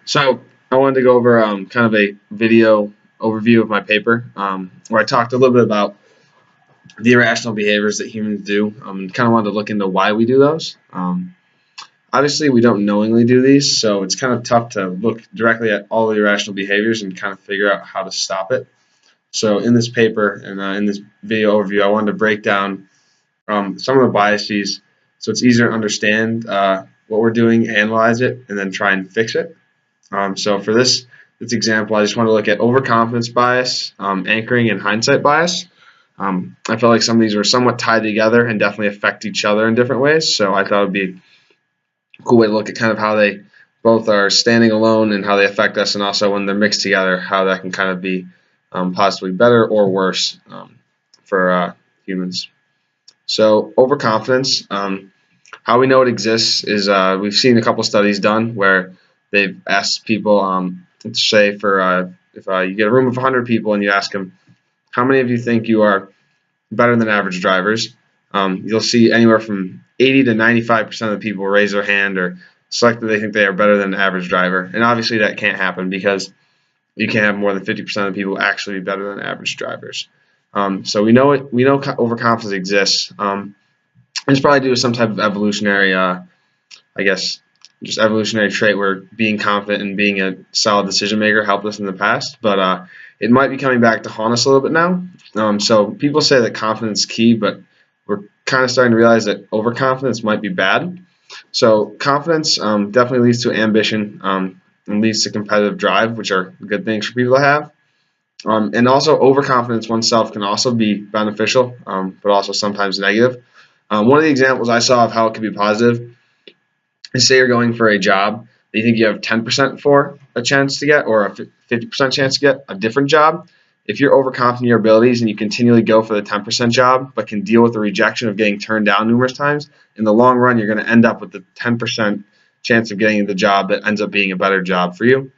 So I wanted to go over kind of a video overview of my paper where I talked a little bit about the irrational behaviors that humans do and kind of wanted to look into why we do those. Obviously, we don't knowingly do these, so it's kind of tough to look directly at all the irrational behaviors and kind of figure out how to stop it. So in this paper and in this video overview, I wanted to break down some of the biases so it's easier to understand what we're doing, analyze it, and then try and fix it. So for this example, I just want to look at overconfidence bias, anchoring, and hindsight bias. I felt like some of these were somewhat tied together and definitely affect each other in different ways. So I thought it would be a cool way to look at kind of how they both are standing alone and how they affect us, and also when they're mixed together, how that can kind of be possibly better or worse for humans. So overconfidence, how we know it exists is we've seen a couple studies done where they've asked people, say for if you get a room of 100 people and you ask them, how many of you think you are better than average drivers? You'll see anywhere from 80 to 95% of the people raise their hand or select that they think they are better than an average driver. And obviously that can't happen because you can't have more than 50% of the people actually be better than average drivers. So we know overconfidence exists. It's probably due to some type of evolutionary, I guess, just evolutionary trait where being confident and being a solid decision maker helped us in the past. But it might be coming back to haunt us a little bit now. So people say that confidence is key, but we're kind of starting to realize that overconfidence might be bad. So confidence definitely leads to ambition and leads to competitive drive, which are good things for people to have. And also overconfidence oneself can also be beneficial, but also sometimes negative. One of the examples I saw of how it could be positive is, say you're going for a job that you think you have 10% for a chance to get, or a 50% chance to get a different job. If you're overconfident in your abilities and you continually go for the 10% job, but can deal with the rejection of getting turned down numerous times, in the long run, you're going to end up with the 10% chance of getting the job that ends up being a better job for you.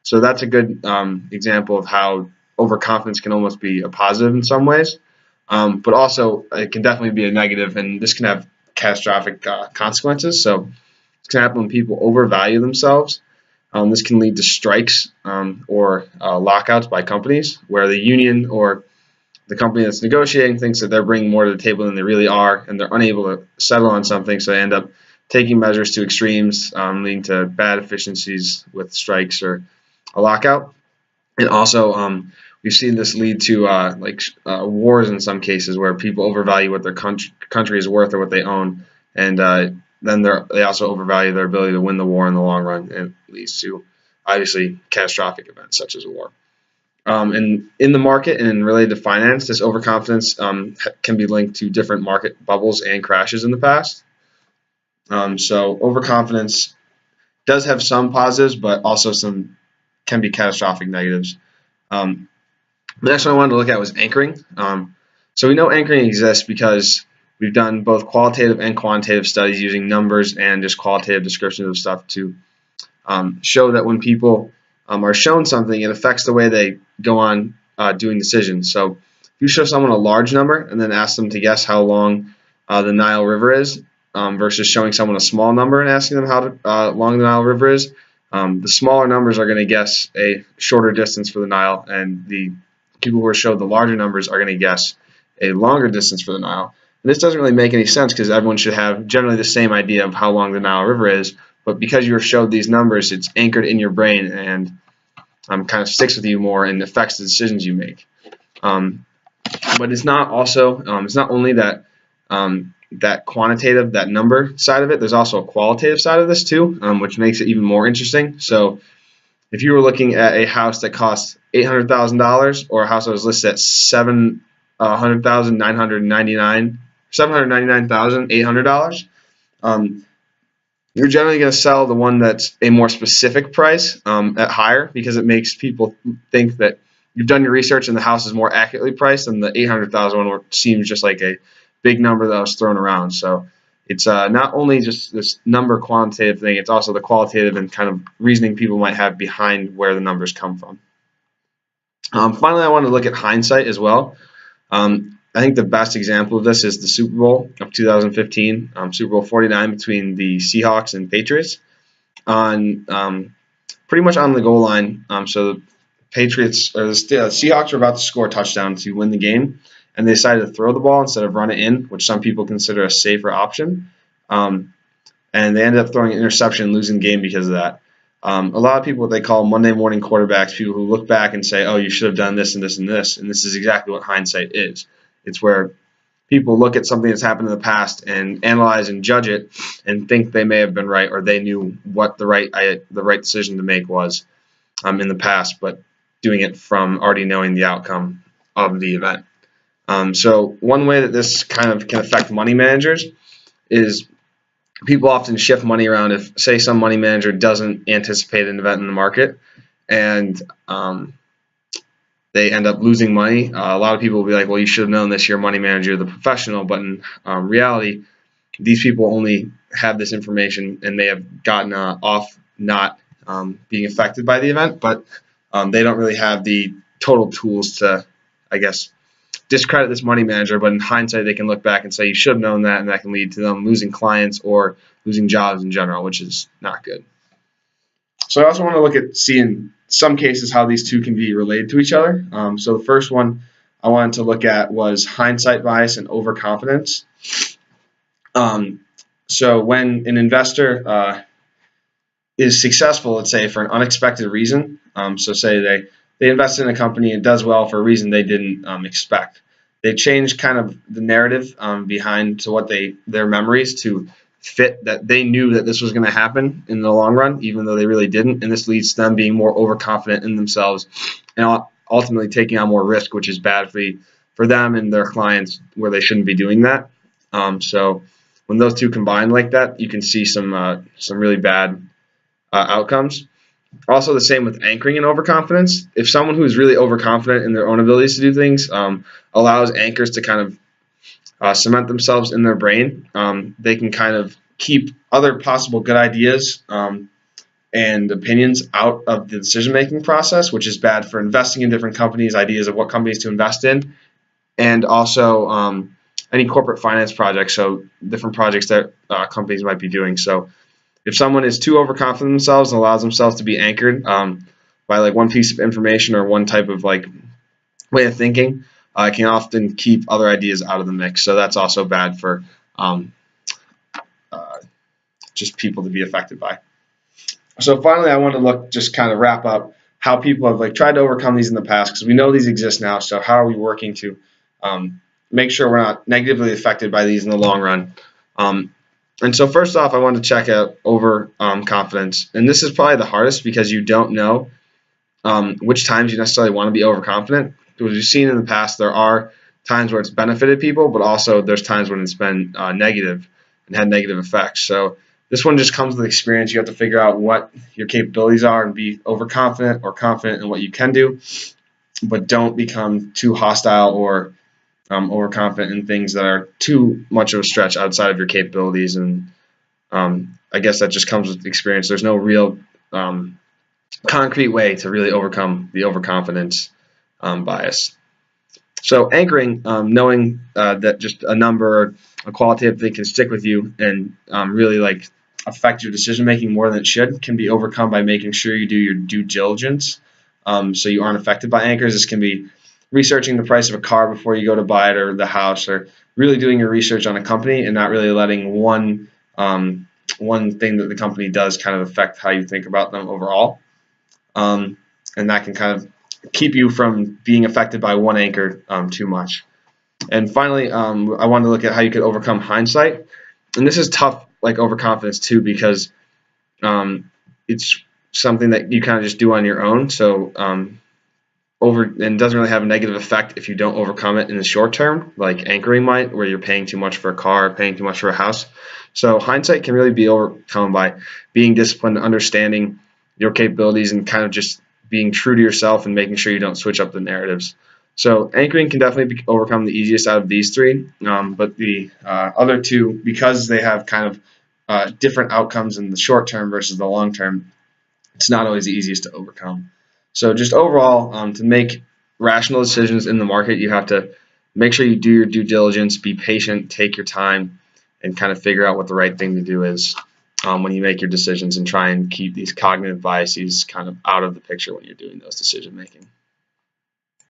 So that's a good example of how overconfidence can almost be a positive in some ways. But also it can definitely be a negative, and this can have catastrophic consequences. So it's going to happen when people overvalue themselves. This can lead to strikes or lockouts by companies, where the union or the company that's negotiating thinks that they're bringing more to the table than they really are, and they're unable to settle on something, so they end up taking measures to extremes, leading to bad efficiencies with strikes or a lockout. And also, we've seen this lead to wars in some cases, where people overvalue what their country is worth or what they own, and then they also overvalue their ability to win the war in the long run, and it leads to obviously catastrophic events such as a war. And in the market and related to finance, this overconfidence can be linked to different market bubbles and crashes in the past. So overconfidence does have some positives, but also some can be catastrophic negatives. The next one I wanted to look at was anchoring. So we know anchoring exists because we've done both qualitative and quantitative studies using numbers and just qualitative descriptions of stuff to show that when people are shown something, it affects the way they go on doing decisions. So if you show someone a large number and then ask them to guess how long the Nile River is, versus showing someone a small number and asking them how long the Nile River is, the smaller numbers are going to guess a shorter distance for the Nile, and the people who are showed the larger numbers are going to guess a longer distance for the Nile. And this doesn't really make any sense because everyone should have generally the same idea of how long the Nile River is, but because you were showed these numbers, it's anchored in your brain and kind of sticks with you more and affects the decisions you make. But it's not only that that quantitative, that number side of it. There's also a qualitative side of this too, which makes it even more interesting. So if you were looking at a house that costs $800,000 or a house that was listed at $799,800, you're generally going to sell the one that's a more specific price at higher, because it makes people think that you've done your research and the house is more accurately priced than the $800,000 one, which seems just like a big number that was thrown around. So it's not only just this number quantitative thing, it's also the qualitative and kind of reasoning people might have behind where the numbers come from. Finally, I want to look at hindsight as well. I think the best example of this is the Super Bowl of 2015, Super Bowl 49 between the Seahawks and Patriots. On pretty much on the goal line. So the Patriots or the Seahawks were about to score a touchdown to win the game, and they decided to throw the ball instead of run it in, which some people consider a safer option. And they ended up throwing an interception and losing the game because of that. A lot of people, what they call Monday morning quarterbacks, people who look back and say, oh, you should have done this and this and this. And this is exactly what hindsight is. It's where people look at something that's happened in the past and analyze and judge it and think they may have been right or they knew what the right decision to make was in the past, but doing it from already knowing the outcome of the event. So one way that this kind of can affect money managers is people often shift money around if, say, some money manager doesn't anticipate an event in the market and they end up losing money. A lot of people will be like, well, you should have known this, you're a money manager, you're the professional. But in reality, these people only have this information and may have gotten off not being affected by the event, but they don't really have the total tools to, I guess, discredit this money manager. But in hindsight, they can look back and say you should have known that, and that can lead to them losing clients or losing jobs in general, which is not good. So I also want to look at seeing some cases how these two can be related to each other. So the first one I wanted to look at was hindsight bias and overconfidence. So when an investor is successful, let's say for an unexpected reason, so say they invested in a company and it does well for a reason they didn't expect. They change kind of the narrative behind to what their memories to fit that they knew that this was going to happen in the long run, even though they really didn't. And this leads to them being more overconfident in themselves and ultimately taking on more risk, which is bad for them and their clients where they shouldn't be doing that. So when those two combine like that, you can see some really bad outcomes. Also, the same with anchoring and overconfidence. If someone who's really overconfident in their own abilities to do things allows anchors to kind of cement themselves in their brain, they can kind of keep other possible good ideas and opinions out of the decision-making process, which is bad for investing in different companies, ideas of what companies to invest in, and also any corporate finance projects, so different projects that companies might be doing. So if someone is too overconfident in themselves and allows themselves to be anchored by like one piece of information or one type of like way of thinking, can often keep other ideas out of the mix. So that's also bad for just people to be affected by. So finally, I want to just kind of wrap up how people have like tried to overcome these in the past, because we know these exist now. So how are we working to make sure we're not negatively affected by these in the long run? And so first off, I want to check out overconfidence. And this is probably the hardest because you don't know which times you necessarily want to be overconfident. Because we've seen in the past, there are times where it's benefited people, but also there's times when it's been negative and had negative effects. So this one just comes with experience. You have to figure out what your capabilities are and be overconfident or confident in what you can do, but don't become too hostile or overconfident in things that are too much of a stretch outside of your capabilities. And I guess that just comes with experience. There's no real concrete way to really overcome the overconfidence bias. So anchoring, knowing that just a number or a qualitative thing can stick with you and really like affect your decision making more than it should, can be overcome by making sure you do your due diligence so you aren't affected by anchors. This can be researching the price of a car before you go to buy it, or the house, or really doing your research on a company and not really letting one thing that the company does kind of affect how you think about them overall. And that can kind of keep you from being affected by one anchor too much. And finally, I wanted to look at how you could overcome hindsight. And this is tough, like overconfidence too, because it's something that you kind of just do on your own. So and doesn't really have a negative effect if you don't overcome it in the short term, like anchoring might, where you're paying too much for a car, paying too much for a house. So hindsight can really be overcome by being disciplined, understanding your capabilities, and kind of just being true to yourself and making sure you don't switch up the narratives. So anchoring can definitely be overcome the easiest out of these three, but the other two, because they have kind of different outcomes in the short term versus the long term, it's not always the easiest to overcome. So just overall, to make rational decisions in the market, you have to make sure you do your due diligence, be patient, take your time, and kind of figure out what the right thing to do is. when you make your decisions, and try and keep these cognitive biases kind of out of the picture when you're doing those decision making.